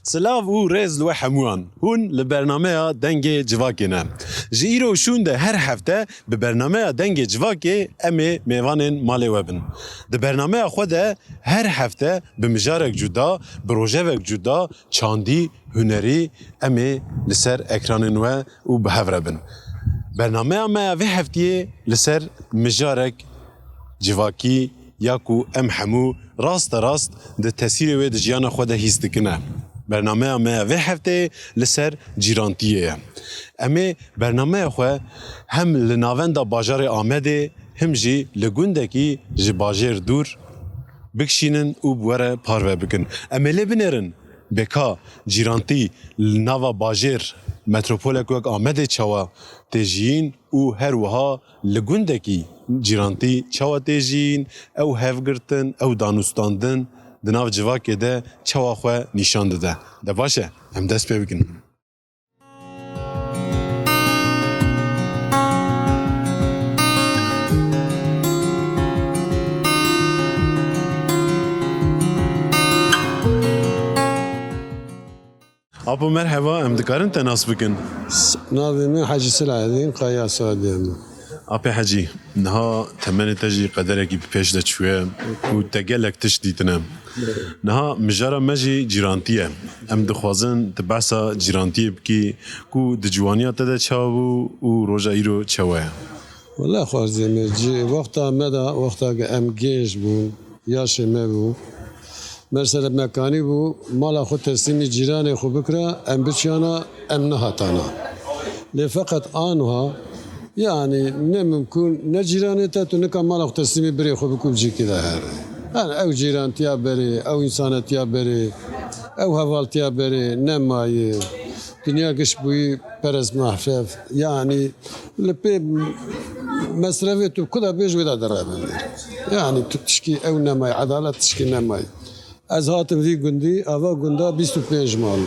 سلاف و رز لو حموان هون لبرنامه دنگ جواکینه جیرو شون ده هر هفته به برنامه دنگ جواکی امی میوانن مالی وبن ده برنامه خود هر هفته به مجارک جدا بروژه جدا چاندی هنری امی لسر اکران و به هفربن برنامه ما و هفته لسر مجارک جواکی یاکو ام حمو راست ده تاثیر و ده جیان خود هیست کنه برنامه ما و هفته لسر جیرانتیه اما برنامه خو هم لناوند باجار آمده هم جی لگوندکی جی باجر دور بکشینن و بوره پارو بکن اما لبنرن بکا جیرانتی لناوا باجر متروپولک وک آمده چوا تجین و هر وها لگوندکی جیرانتی چوا تجین او هفگرتن او دانوستاندن دناو جواکه ده چوا خواه نشان ده ده باشه هم دست پی بکن ابو مرحبا ام دکارن تناس بکن ناظر من حاجي سلعدين قايا سعودي ابي حجي نها تمنى تجي قدرك بيش شويه وتقلك تشديتنا نها مجرى مجي جيرانتيه ام دخوازن تبعسا جيرانتيه بكي كو دجوانيا تدا تشاو وروجا ايرو تشاوه والله خوارزي مجي وقتها مدى وقتها ام جيش بون ياشي ما بو مثلا مكاني بو مالا خود تسليمي جيراني خو بكرة ام بتشانا ام نهاتانا لفقط آنها يعني نمكن نجيراني تاتو نكا مالا خود تسليمي بري خو بكم جي كده هر يعني او جيران تيا بري او انسان تيا بري او هوال تيا بري نماي دنيا قش بوي برز محفف يعني لبي مصرفيتو كده بيج ودا درابه يعني تشكي او نماي عدالة تشكي نماي از هاتم وی گندی آوا گندا 25 مال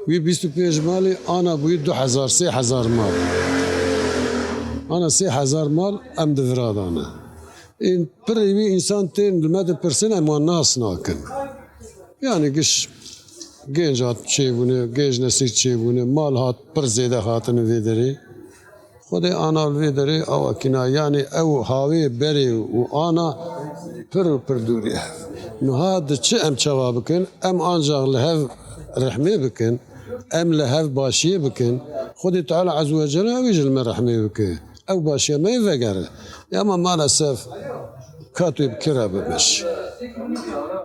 وی 25 مالی آنا بوی 2000 3000 مال آنا 3000 مال ام دفرادانه این پروی انسان تین لمده پرسن اما ناس ناکن yani گش گنج هات چه بونه گنج نسیت چه بونه مال هات پر زیده هاتن ویدری خود آنا ویدری او کنا yani او هاوی بری و آنا پر دوریه نو هاد چه ام چوا بکن ام آنجاق لهف رحمه بکن ام لهف باشیه بکن خودی تعالی عز و جل ویجل من رحمه بکن او باشیه ما یفگره اما مالسف کاتوی بکره بمش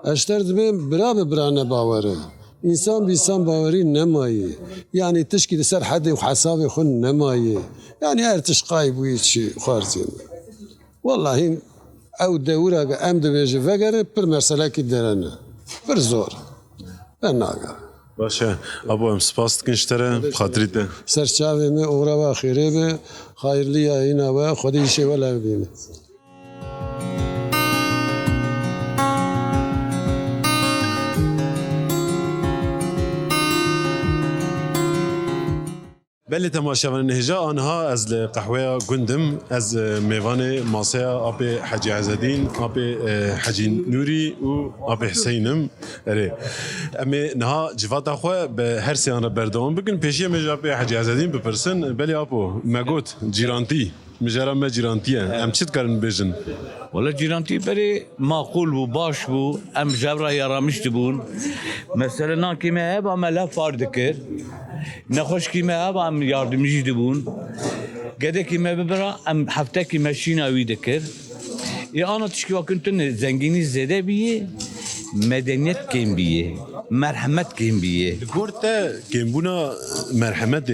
اشتر دبیم برانه باوره انسان بیسان باوری نمایی yani تشکی سر حدی و حسابی خون نمایی yani ارتش قایب ویچی خارزین والله او دورا ام دبیجه وگره پر مرسله کی درنه پر زور ben nagar باشه ابو ام سپاس کنشتره خاطریته سرچاوی می اورا و خیره به خیرلی اینا و خودی شی ولا بینه بله تماشاوان نهجا آنها از قهوه گندم از میوان ماسیا آب حجی عزدین آب حجی نوری و آب حسینم اره اما نها جوات خو به هر سیان را بردوام بکن پیشی مجا آب حجی عزدین بپرسن بله آبو مگوت جیرانتی مجرا ما جیرانتیه ام چیت کارن بیجن ولی جیرانتی بری معقول بو باش بو ام جبرا یارامشت بون مثلا ناکیمه هب ام لف فرد کر نخوش کیمه هب ام یاردمجی دبون گده کیمه ببرا ام هفته کی ماشین اوی دکر یا آن تشکی وقتن زنگینی زده بیه medeniyet kembiye, merhamet kembiye. Gorta kembuna merhamet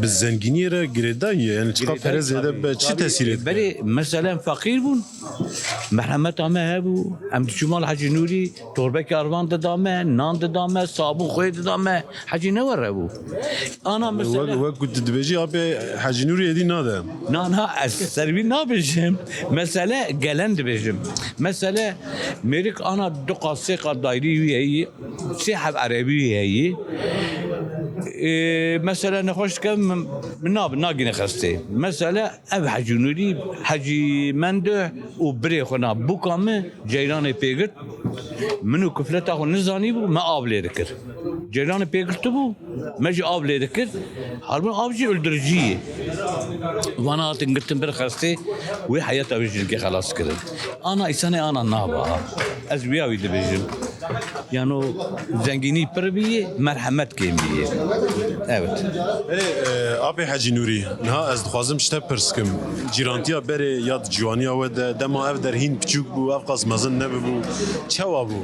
بالزنجينية جريداية يعني تقف فرز هذا بشيء تأثير. بري مثلا فقير بون مرحمت أمه هبو أم تشمال حجي نوري تربة كاروان دامه نان دامه صابون خوي دامه حجي نور هبو. أنا مثلا وقت تبجي أبي حجي نوري هذي نادا. نانها السربي نابجم مثلا جلند بجم مثلا ميرك أنا دقة ثقة دايري هي سحب عربي هي مثلا نخوش كم من ناقي نخستي مثلا اف حجي نوري حجي منده وبري خنا بوكام جيران بيغت منو كفلتا خو نزاني بو ما ابلي ذكر جيران بيغت بو ماجي ابلي ذكر هربن ابجي الدرجيه وانا تنقتن برخستي وي حياتها بيجي خلاص كده انا انساني انا نابا ازوياوي دبيجن يعني زنگینی پر بیه مرحمت کم بیه evet Abi Hacı Nuri, ha ez dixwazim şte pirskim. Cîrantiya berê ya ciwaniya we de dema ev derhîn piçûk bû, ev qas mezin nebibû. Çawa bû?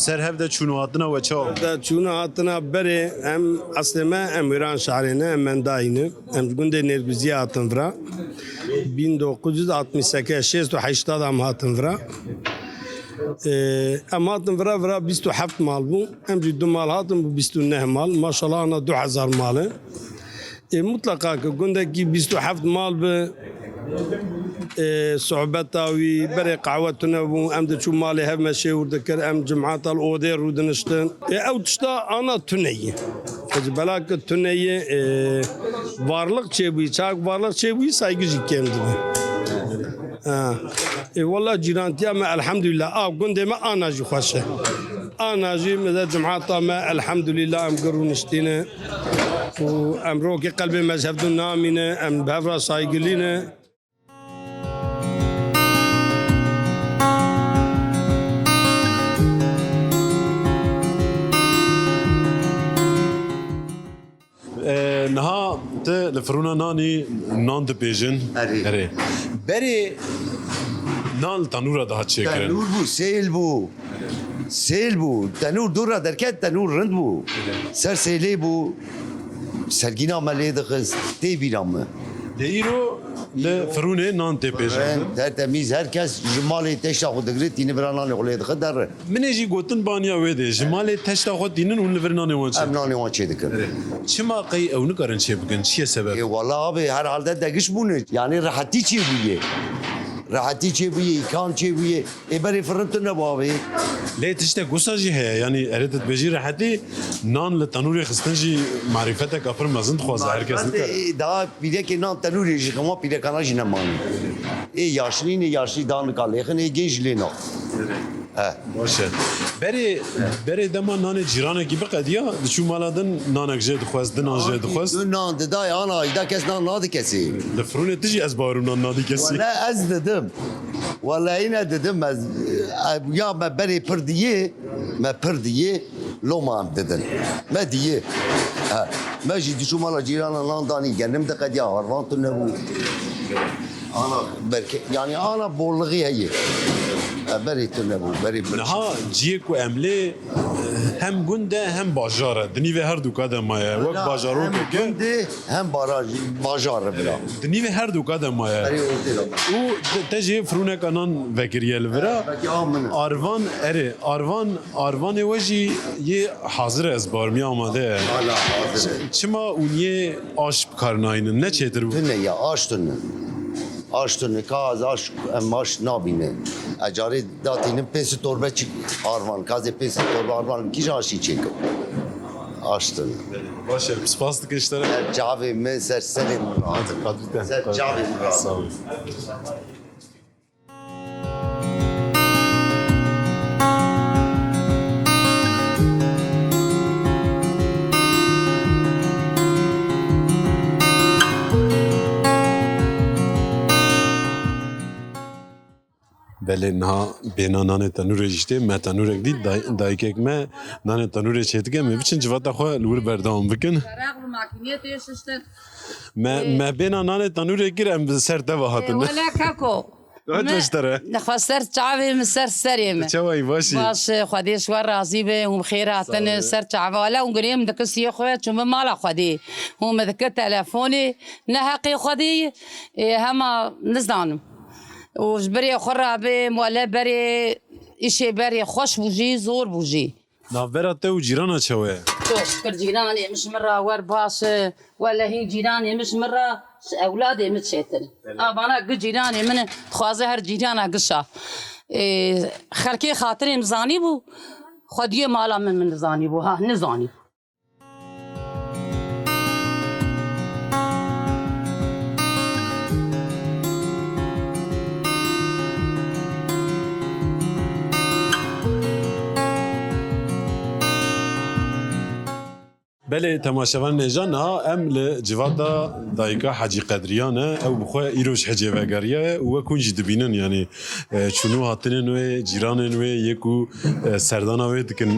Ser hev de çûnû hatina we çawa bû? Da çûna hatina berê em eslê me em wêran şerê ne em mendayîne em ji gundê Nêrguziya hatin vira 1968 em hatin vira em hatin vira 27 mal bû em jî 2 mal hatin bû 29 mal maşallah ana 2000 mal e mutlaka ki gundekî 27 mal bi صحبتا وی بری قهوه نبو ام دچو مالی هف مشهور دکر ام جمعات الاودی رو دنشتن او تشتا آنا تنیه فج بلاک تنیه varlık çebuğu çak varlık çebuğu saygı jikem dibi والله جيرانتي ما الحمد لله قند ما انا جي خوشه انا جي مدى جمعات ما الحمد لله ام قرون اشتينا وام روكي قلبي مذهب نامينا ام بهفرا سايقلينا Niha te li firûna nanî nan dibêjin. Erê. Berê nan li tenûra dihat çêkirin. تنور بو سیل بو سیل بو تنور دورا درکت تنور رند بو سر سیلی بو سرگینا ملی دخست تی بیرامه De îro li firûnê nan tê pêjin. tertemiz herkes jimali teşta xu digri tîni birananê xulê dixi derre Min ê jî gotin baniya wê de ji malê teşta xwe dînin hûn li vir nanê wan çê. em nanê wan çê dikin Çima qey ew nikarin çê bikin? Çi ye sebeb? valla abi her halde degiş bûne yani rahatî çê bûye rahatî çê bûye îkan çê bûye ê berê firin tu nebu abi Lê tiştek gusa jî heye yanî erê te dibêjî rehetî nan li tenûrê xistin jî marîfeteka pir mezin dixwaze herkes nikare. daha pîrekê nan tenûrê jî xema pîrekana jî nemanî ê yaşlînê yaşlî daha nika lêxin ê gên jî lê nax Baş e. Berê dema nanê cîranekî biqediya diçû mala din nanek jê dixwest dinan jê dixwest. Tu nan didayê ana îda kes nan nadî kesê Li firûnê tu jî ez bawerim nan nadî kesî. Valla ez dedim. Vallahi ne dedim ez ya me berê pir diye me pir diye loman dedin. Me diye. Me jî dişû mala cîrana lan danî genim de qediya harvan tu nebû. Ana berke yani ana borluğu heye. Berê tu nebû berê pir. Niha ciyê ku em lê hem gund e hem bajar e. Di nîvê her du ka de maye. Wek bajarokeke Hem hem baraj bajar bira. di nîvê her du ka de maye. Berê otela. û te jê firûneka nan vekiriye li vira. Belki amine. Arvan erê arvanê we jî yê hazir e ez barim ya amade ye. Hala hazır. Çima û niye aş bikarinayinin ne çêtir bû? Tünne ya aş tünne. Aş tünne kaz aş em aş nabine. Acarê datînin pêsî torbe çik arvan. Kazê pêsî torbe arvan kîj aşî çêkim. Aş tünne. Baş e. Spas dikin işlere. Ser cavê min ser serê min rahat. Ser cavê min rahat. Sağ ol. Belê niha bêna nanê tenûrê jî tê me tenûrek dît dayikek me nanê tenûrê çêdike me biçin civata xwe li wir berdewam bikin. Me bêna nanê tenûrê kir em bi ser te ve hatin. ولا كاكو Hadi beştere. خسرت شعبي من سر سريم Çavayî başî. باش خدي شو راضي به وبخير عطني سر شعبي ولا ونقريم دك سي خويا شو مالا خدي هم ذك تلفوني نهقي خدي هما نزانم وجبري خرابي ولا بري إشي بري خوش بوجي زور بوجي Navbera te û cîrana çawa ye? شكر جيراني مش مرة ور باش ولا هي جيراني مش مرة أولادي متشتل أنا قد جيراني من خوازي هر جيرانا قشة خلكي خاطري مزاني بو خديه مالا من زاني بو ها نزاني بله تماشاوان نجان ها ام لجواتا دایکا حاجی قدریانه او بخوا ایروش حجی وگریه و کنجی دبینن یعنی چونو هاتنن و جیرانن و یکو سردانا و دکن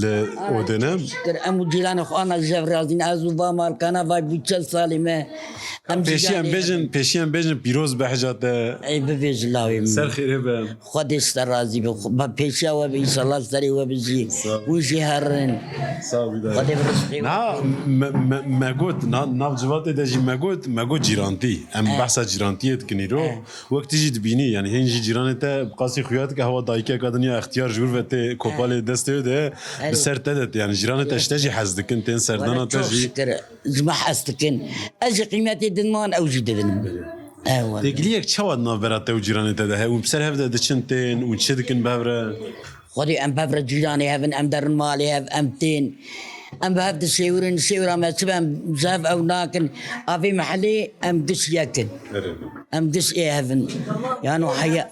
ل اودنم ام جيران اخوانا جفرازين ازوبا مالكانا واي بوچل سالمه ام پیشیان بیجن پیروز به حجات اي ببيج الله سر خیره به خود استرازي بيشا و ان شاء الله سري و بزي وشي هرن خود برزقي نا مگوت ناف جوات دجی مگوت جیرانتی ام بحث جیرانتی دکنی رو وقتی جی دبینی یعنی هنجی جیران تا قاسی خویات که هوا دایکه کادنیا اختیار جور و ته کوپال دسته ده بسر تدت يعني جيران تشتجي حزدك انت سردانا تجي زما حستكن اجي قيمتي دنمان او جددن ايوه تقليك تشواد نافرات او جيران تده وبسر هفدا دشنتين وتشدكن بابرا خدي ام بابرا جيراني هفن ام در مالي هف امتين ام بهفد شيورا ما تبان زاف او ناكن افي محلي ام دش ياكن ام دش ايه هفن يعني حيا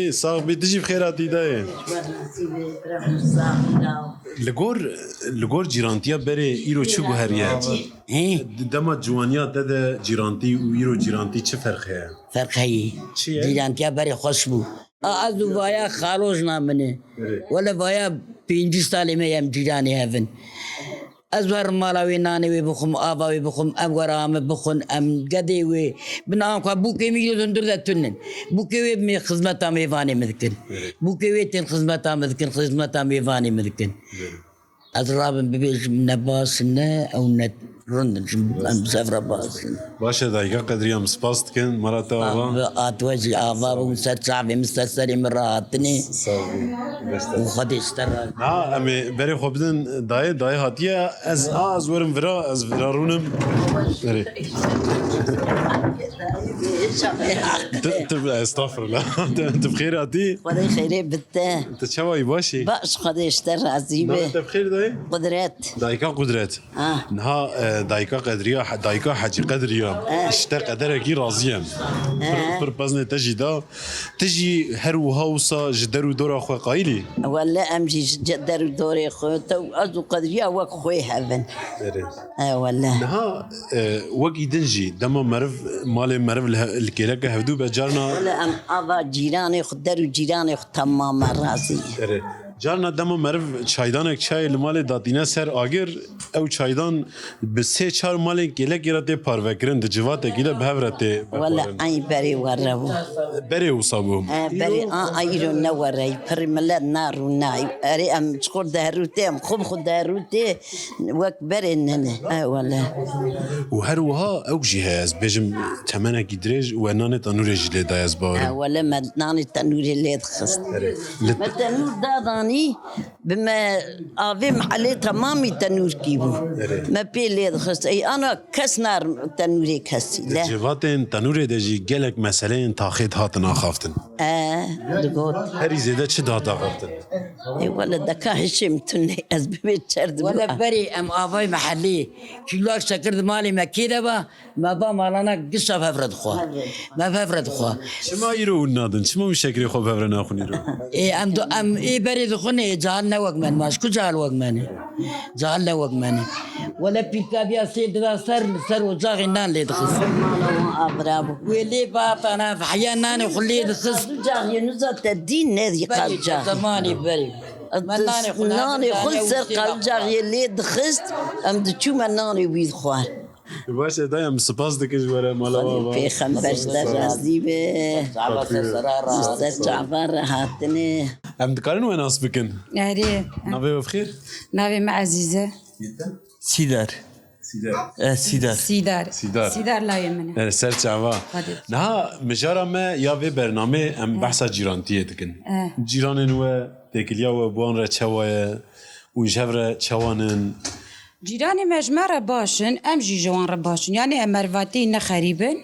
صاحبي تجي بخيراتي داي لغور جيرانتيا بري ايرو چو گهريه دما جوانيا تده جيرانتي و ايرو جيرانتي چه فرقه فرق هي جيرانتيا بري خوشبو ازو بايا خالوش نامنه ولا بايا بينجي سالمه يم جيراني هفن ازور مالاوي نانوي بخم اباوي بخم ام غرام بخن ام قديوي بنام بوكي ميو دندر تنن بوكي مي خدمتا ميفاني مذكن بوكي تن خدمتا مذكن خدمتا ميفاني مذكن ازراب ببيج نباسنا او نت رندن ام سفر باس باشا دايقه قدريه مسباست كن مرات ابا اتوجي ابا ومستشعب مستسري مراتني وخدي اشترى ها امي بري خوبدن داي هاتيه از ورم فرا از فرارونم بري استغفر الله انت بخير اتي خدي خيري بته انت شواي باشي باش خدي اشترى عزيبه انت بخير داي قدرات دايكا قدرات نها دايكا قدريه دايكا حاجي قدريه اشتا قدركي راضيه بر بزنه تجي دا تجي هر وهوسا جدرو دور اخو قايلي ولا امشي جدر دوري خو تو ازو قدريه وك خوي هبن ولا نها وقي دنجي دما مرف مال مرف الكيلك هدو بجارنا ولا ام ابا جيراني خدرو جيراني تمام راسي جارنا دما مرف چایدانک چای لمال دادینه سر آگر او چایدان به سه چهار مال گله گرته پاروکرن د جوات گله بهورته ولا اي بري ورو بري وصابو بري ايرو نوري برمل نار ناي اري ام تشكر داروتي خب خد داروتي وك برن ولا وهروها او جهاز بجم تمنه گدرج و نان تنور جله دايز بار ولا ما نان تنور اللي تخص ما تنور داداني بما افي محلي تمامي تنور كيبو ما بي اللي تخص اي انا كس نار تنوري كسي لا جواتن تنور دجي گلك مسئله تاخيد هاتنا خافتن دقول هري زيده چه داتا خافتن ولا دكا هشم تني از ببيت شرد ولا بري ام افاي محلي كيلو شكر مالي ما كده با ما با مالنا قصه بفرد خو ما بفرد خو شما يرو نادن شما مشكري خو بفرنا خوني رو اي ام دو ام اي بري دخوني جهلنا وقمان ماش كو جهل وقماني جهلنا وقماني ولا بيكا بيا سيد سر وجاغي نان لي دخس ابرابو ولي بابا انا في حيانا خليه دخس جاغي نزلت الدين هذه قال جاغي زماني بري ناني خسر قال جاغي اللي دخست ام دتشو ناني ويد خوار باشه دایم سپاس دکش وره مالا بابا في خنبش در رازیبه مستر جعفر هاتنی هم دکارن و ناس بکن ناري نبی بخیر نافي مع عزيزة سیدار سيدار لا يمنه سر چاوا نه مجارا ما یا وی برنامه ام بحثا جیرانتیه دکن جیرانن و تکلیا و بوان را چوای و جبر چوانن جيراني مجمرة باشن ام جي جوان رباشن يعني امرواتي نخريبن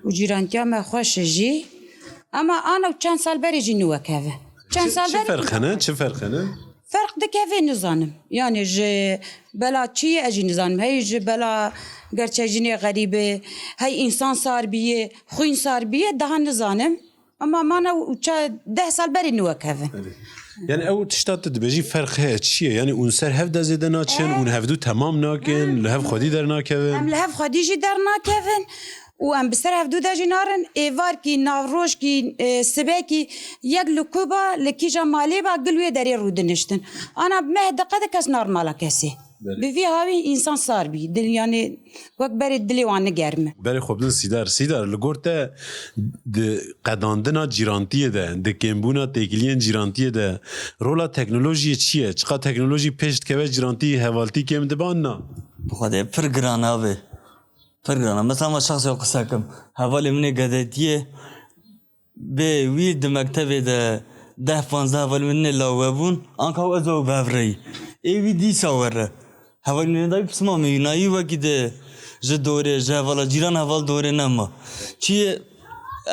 وجيرانتيا ما خوش جي اما انا وكان سال بري جي نوكافه كان سال چه فرقنه چه فرقنه فرق دكافه نظام يعني جي بلا تشي اجي نظام هي جي بلا گرچه جني غريبه هي انسان صار بيه خوين صار بيه ده نظام اما ما انا 10 سال بري نوكافه Yani ev tiştat dibêjî ferq heye çi ye? Yani ûn ser hev de zêde naçin ûn hevdû temam nakin li hev xwedî dernakevin. Em li hev xwedî jî dernakevin û em bi ser hevdû de jî narin êvarkî navrojkî sibekî yek li Kuba li kîja malê ba gil wê derê rûdiniştin. Ana meh diqet kes nar mala kesê. Bi vî havî însan sar bî dil yani wek berê dilê wan nigerme. Berê xwe bidin Sîdar li gor te di qedandina cîrantiyê de di kêmbûna têkiliyên cîrantiyê de rola teknolojiyê çi ye? Çiqa teknolojî pêş dikeve cîrantî hevaltî kêm diban na? بخدا پر گران آبه پر گران مثلا ما شخص یا قصه کم حوالی منی گذاتیه به وی د مکتب ده 15 حوالی منی لاوبون آنکه او ازو بافری ای وی دی سواره حوالی منی دایی بسما میونایی وکی ده جه دوره جه حوالا جیران حوال دوره نما چیه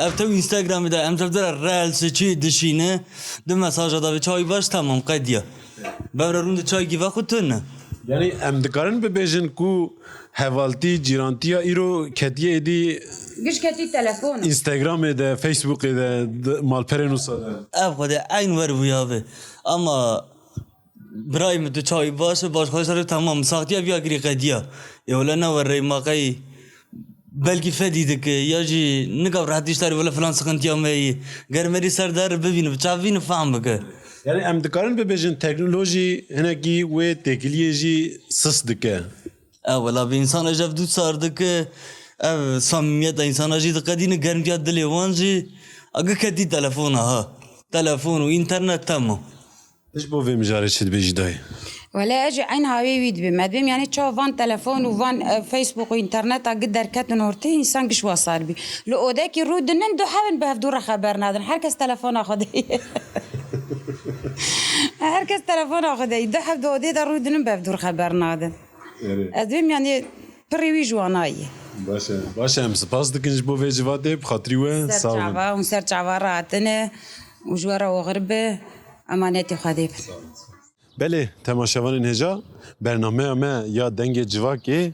افتو اینستاگرامی ده امتر در رالس چی دشینه ده مساج دا به چای باش تمام قدیه ببره روند چای گیوه خودتونه Yani em dikarin bibêjin ku hevaltî cîrantiya îro ketiye êdî Giş ketî telefon. Instagramê de Facebookê de malperên wisa de. ev xwedê eyn wer bûyabe ama birayê min tu çavî baş e başxweşerê temam saxtiya viya girî qediya ê wele ne werrê maqeyî belkî fedî dike ya jî nikav rehetî işlerî wele filan sıkıntiya me yî germerî ser der bibîne biçavîne fehm bike Yani em dikarin bibêjin teknolojî hinekî wê têkiliyê jî sis dike. ew wela bi insana jev dû sar dike ev samimiyeta insana jî diqedîne germtiya dilê wan jî agir ketî telefona ha telefon û înternet temam Tişt bo vê mijarê çi dibêjî dayê? ولا اجي عين هاوي ويد بما دام يعني تشوف فان تلفون وفان فيسبوك وانترنت قدر كاتن هورتي انسان قش صار بي لو اوداكي رود نندو حاول بهفدور خبر نادن هركس تلفون اخذ هركس تلفون اخذ يدو حب دودي رود نن بهفدور خبر نادن ادم يعني بريوي جواناي Başa em spas dikin ji bo vê civatê bi xatirî we sağ olun. سرچاوا وسرچاوا راتنه وجوارا وغربه امانتي خديب Belê temaşevanên hêja bernameya me ya dengê civakê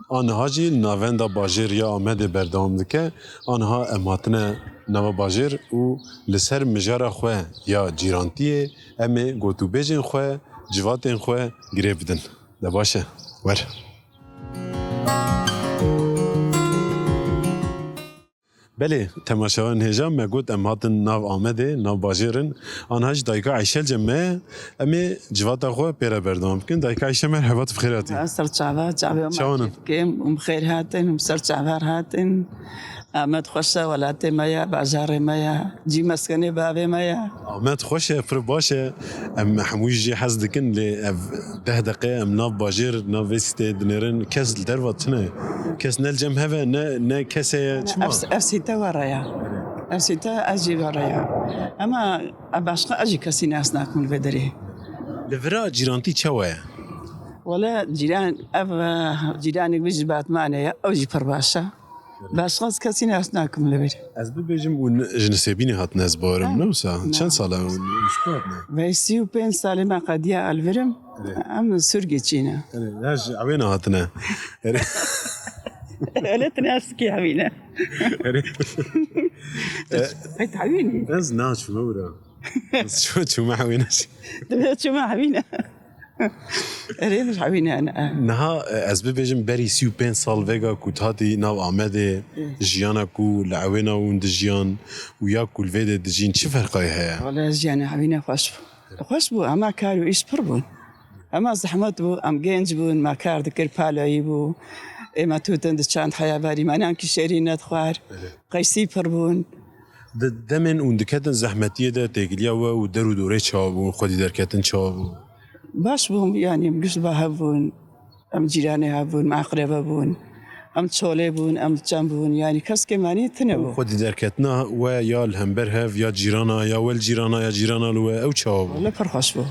aniha jî li navenda bajêr ya Amedê berdewam dike aniha em hatine nava bajêr û li ser mijara xwe ya cîrantiyê em ê gotûbêjên xwe civatên xwe girêv bidin. De baş e wer. Belê temaşevan hêja me got em hatin nav Amedê nav bajêrin aniha jî dayika Ayşelce me em ê civata xwe pêre berdewam bikin. Dayika Ayşe merheba tu bixêr hatî. سرچاوا چاوی شلونن؟ کم بخیر هاتن سرچاوار هاتن آمد خوشا ولات مایا بازار مایا جی مسکنی بابی مایا Amed xweş e pir baş e em hemû jî hez dikin lê ev 10 deqe em nav bajêr nav vê sîtê dinêrin kes li derva tune kes ne li cem heve ne kesê ye çima افسیتا ورایا افسیتا اجی ورایا اما başka اجی کسی ناس نکن بدری li vira cîrantî çawa ye ولا جيران اف جيرانك بيجي باتمانيا او جي برباشا başka kesi ناس نکن لبر ez bibêjim û ji nisêbînê hatine ez barim ne wisa çend sala hûn ve 35 سال ما قديا الفرم ام سرقه چينا ya ji ewêne hatine قالت ناس كي عمينا هيت عميني ez naçûme wira çûme hewêne jî شو ما عمينا ريت مش عمينا انا Niha ez bibêjim berî 35 sal vega ku hatî nav Amedê jiyana ku li ewêna hûn dijiyan û ya ku li vê de dijîn çi ferqayê heye والله جانا عمينا خوش بو اما كانوا ايش بربون اما زحمت بو ام جينج بون ما كار ذكر بالاي بو اما توتن دشان حياه باري ما نانكي شيرينات خوار قيسي بربون Di demên û diketin zehmetiyê de têkiliya we û der û dorê çabû xwedî derketin çabû باش بوم يعني قصبة هبون ام جيراني هبون مع قريبه بون ام تشولي بون ام جنبون يعني كاس كماني تنبو xwedî derketina we ya li hember hev ya cîrana ya wel cîrana ya cîrana li we ew çabû ولا فرخش بو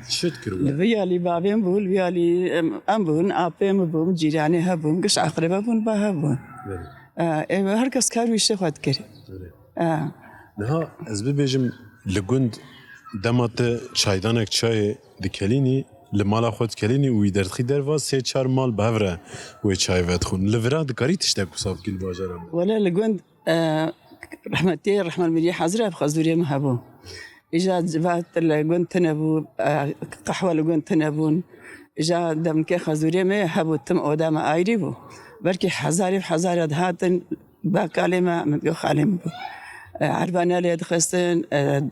şit kir الفيالي بابين بول الفيالي ام بون ابيم بون جيراني هبون قش عقربه بون بهبون هر كاس كارو يشتغل كري Niha ez bibêjim li gund dema te çaydanek çayê dikelînî li mala xwe dikelînî û wî derdixî derva sê çar mal bi hev re wê çay vedixwin li vira dikarî tiştek wisa bikî li bajara me ولا لقند رحمتي الرحمة المليح حزرة بخزوري مهبو إجا جبات لقون تنبو قحوة لقون تنبون إجا دم كي خزوري ما هبو تم قدام آيري بو بركي حزاري بحزاري هاتن باكالما من خالم بو عربانا لي دخستن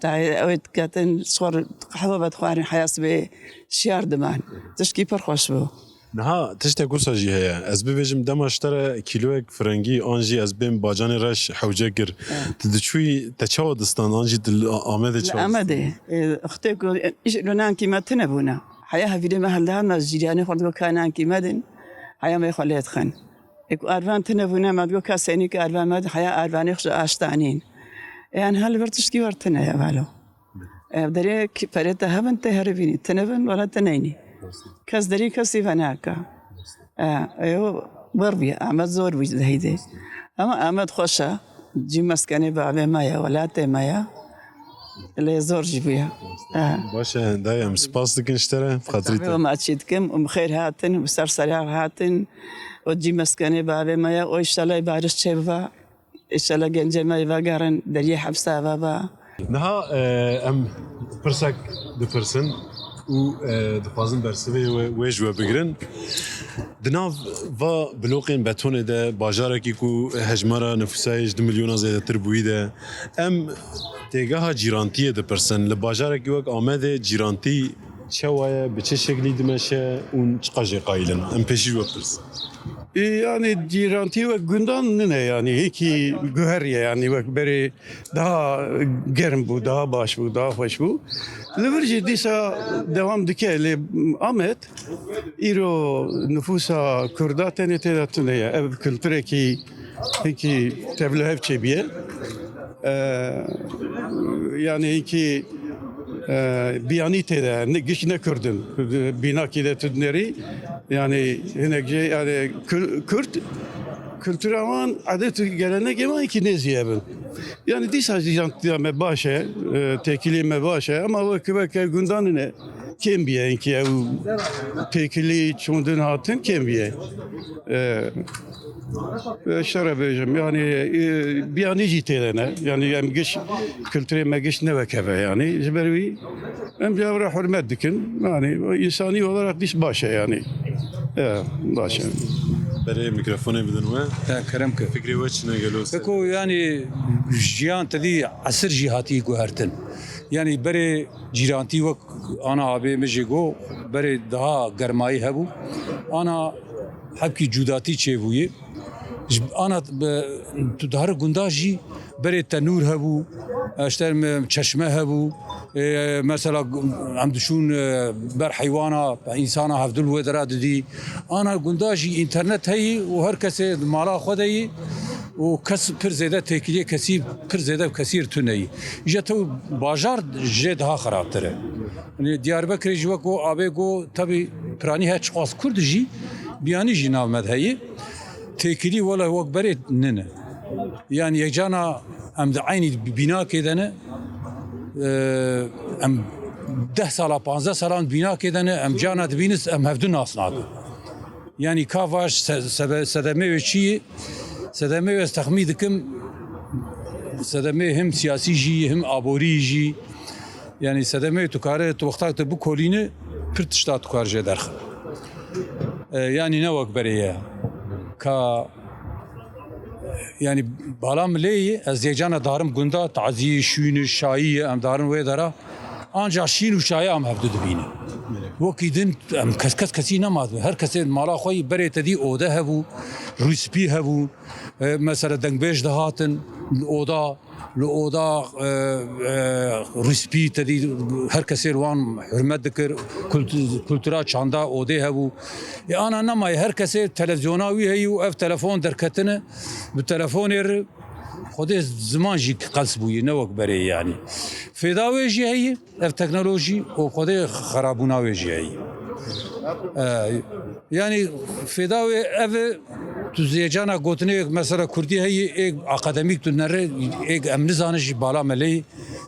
داي اويت كاتن صور قحوة بدخوارن حياس بي شيار دمان تشكي برخوش بو نها تشتا قرصة جي هي از ببجم دم اشترى كيلوك فرنجي انجي از بين باجان رش حوجه كر تدشوي تشاو دستان انجي آمده تشاو آمده اختي كو ايش لونان كيما تنبونا حياها في دم هل دهنا جيراني خردو كانان كيما دن حيا ما يخليت خن اكو ارفان تنبونا ما دو كاسيني كارفان ما حيا ارفاني خش اشتانين يعني هل برتشكي ورتنا يا بالو دري فريت هبن تهربيني تنبن ولا تنيني كاس دري كاسي فناكا ايوه بربي احمد زور وجد هيدي اما احمد خوشا جي مسكني بابي مايا ولا تي مايا اللي زور جيبيا باشا دايم سباس دكن اشترى بخاطريته ما تشيدكم ومخير هاتن وسر سريع هاتن وجي مسكني بابي مايا ويشتغل بارش شيبا اشتغل جنجي ما يفقرن دري حبسا بابا نها ام برسك دفرسن و دخوازن برسوی ویج و بگرن دناف و بلوقین بتونه ده باجارکی کو هجمارا نفوسایش 2 میلیون زیاده تر بویده ام تیگاه جیرانتیه ده پرسن لباجارکی وک آمده جیرانتی چه وایه به چه شکلی دمشه اون چقاجه قایلن ام پیشی و پرسن Yani ciranti ve gündan ne yani ki güheriye yani ve beri daha germ bu, daha baş bu, daha hoş bu. Leverci disa devam dikeli Ahmet iro nüfusa Kürda tenete datune ya ev kültüre ki tevlehev çebiye yani ki biyanite ne giş ne Kürdün binaki de tüdneri yani hinekce yani Kürt kültür aman adet gelenek ama ki ne ziyebin yani disa jantya me başe tekili me başe ama o kübeke gündan ne kim biye ki ev tekili çundun hatın kim biye şarabecim yani bir an icitelene yani giş kültüre megiş ne vekeve yani jbervi hem cevra hürmet dikin yani insani olarak diş başa yani başa برای میکروفون بدن و کرم که فکری و چی نگلوس بکو یعنی جیان تدی عصر جهاتی گوهرتن یعنی برای جیرانتی و آنا آبی مجگو برای daha گرمایی هبو آنا حبکی جداتی چه بویه آنا تو دهر گنداجی برای تنور هبو اشتر چشمه هبو مثلا عم دشون بر حيوانا انسانا هفدل ودرا دي انا گنداجي انترنت هي وهر كس مالا خدي وكس پر زياده تكليه كثير پر زياده كثير تني جتو بازار جدها خرابتره يعني دياربكر جوكو ابيغو تبي براني هچ قاس كردجي بياني جناب مدهي تكلي ولا وق بريت ننه يعني يجانا ام عيني بنا كدنه ام 10 سال 15 سال بنا كدنه ام جانا دبينس ام هفدو ناس ناك يعني كافاش سدمه وشي سدمه استخمي دكم سدمه هم سياسي جي هم ابوري جي يعني سدمه تكاره تو وقتك بو كولينه پرتشتا تكار جه درخ يعني نوك بريه كا يعني بالام لي از يجانا دارم گندا تعزي شون شاي ام دارن وي دارا انجا شين وشاي ام هفدو دبينه وكيدن ام كسي نماز هر كسي مالا خوي بري تدي اوده هبو ريسبي هبو مثلا دنگبيش دهاتن اودا لودا ريسبي تدي هر كسي روان حرمت دكر كولتورا چاندا اوده هبو انا نما هر كسي تلفزيوناوي هي اف تليفون دركتنه بالتليفون خودی زمان جی قلص بوی نوک بری یعنی فداوی جی هی اف تکنولوژی و خودی خرابوناوی جی هی یعنی فداوی اف تو زیجانا گوتنی مثلا کردی هی یک اکادمیک تو نره یک امن زانش بالا ملی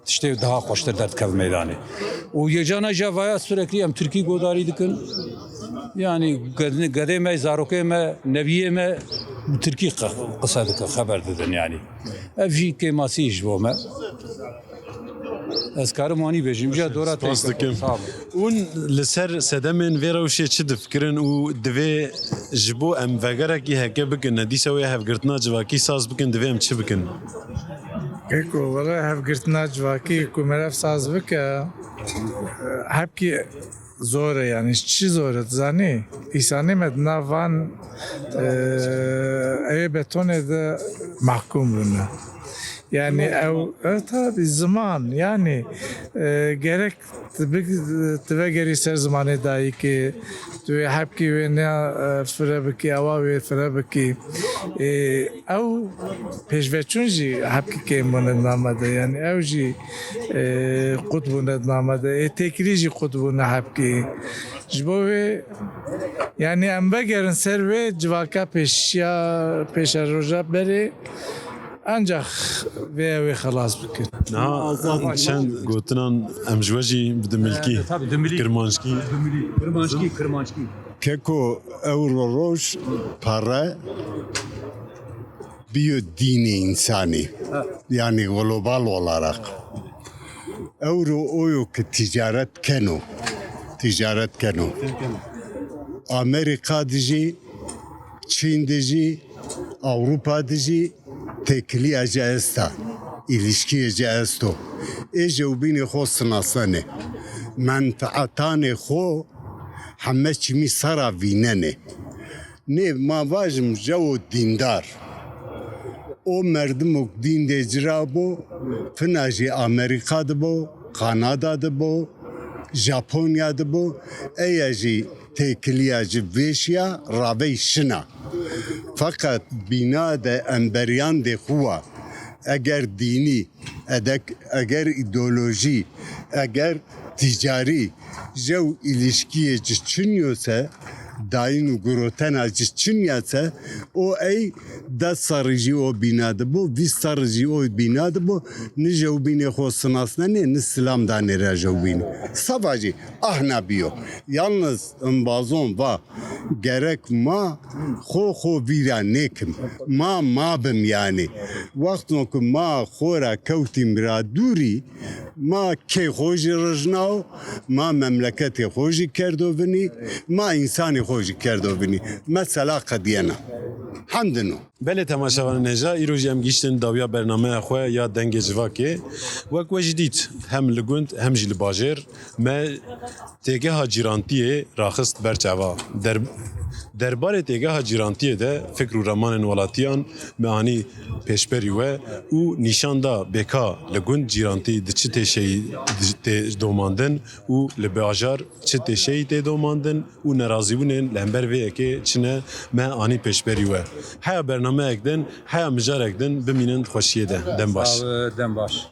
تشتی daha خوشتر درد کف میدانه و یجانا جوای sürekli ام ترکی گوداری دکن yani قدیم ای زاروکه ما نبیه ما ترکی قصه دکن خبر دادن yani evji که ماسیج بومه Ez karim wani bêjim ja dora Spas dikim. Sağ ol. Ûn li ser sedemên vê rewşê çi difikirin û divê ji bo em vegerekî heke bikin dîsa wê hevgirtina civakî saz bikin divê em çi bikin? Eko valla hevgirtina civakî ku merav saz bike hepkî zor e yani çi zor e zanî îsanê me di nav van evê betonê de mahkum bûne. Yani tabi zaman yani gerek tive geri ser zamanı dahi ki tu hepki ve ne firabki ava ve firabki ev peşveçunji hepki kemun namada yani evji kutbun namada tekrici kutbun hepki jbove yani embegerin ser ve civaka peşa roja beri ancak ve xelas bikin. Na çend gotinan em ji we jî bi dimilkî Tabii dimilî. kirmanckî Kırmançki. Keko euro roj para biyo dini insani. Yani global olarak. Euro oyo ki ticaret keno. Ticaret keno. Amerika dici, Çin dici, Avrupa dici tekliye esta. İlişkiye esto. Ejewbini xo sınasane. Menfaatane xo همه چی می سرا ویننه نه ما واجم جو دیندار او مردم دین ده اجرا بو فناجی امریکا ده بو کانادا ده بو ژاپونیا ده بو ایجی تکلیا جی ویشیا راوی شنا fakat bina de emberyan de huwa eğer dini eğer ideoloji eğer ticari jev ilişkiye çıkmıyorsa dayın gurotena çıkmıyorsa o ey da sarıcı o binada bu biz sarıcı o binada bu ne jev bine hosnasna ne İslam da ne jev bin savacı ahna biyo yalnız bazon va gerek ma xo vira nekim ma bim yani vaktin ki ma xora kevtim raduri ما کی خوشی رجناو ما مملکت خوشی کردو بنی ما انسانی خوشی کردو بنی مثلا قدینا حمدنو Belê temaşavan neja îrojî em gîştin dawiya bernameya xwe ya dengê civakê wek we jî dît hem li gund hem jî li bajêr me têgeha cîrantiyê raxist ber çava derbarê têgeha cîrantiyê de fikr û remanên welatiyan me anî pêşberî we û nîşan da bêka li gund cîrantî di çi têşeyî tê domandin û li bajar çi têşeyî tê domandin û nerazîbûnên li hember vê yekê çine me anî pêşberî we heya bernameyek din heya mijarek din bimînin xweşiyê de dem baş. Dem baş.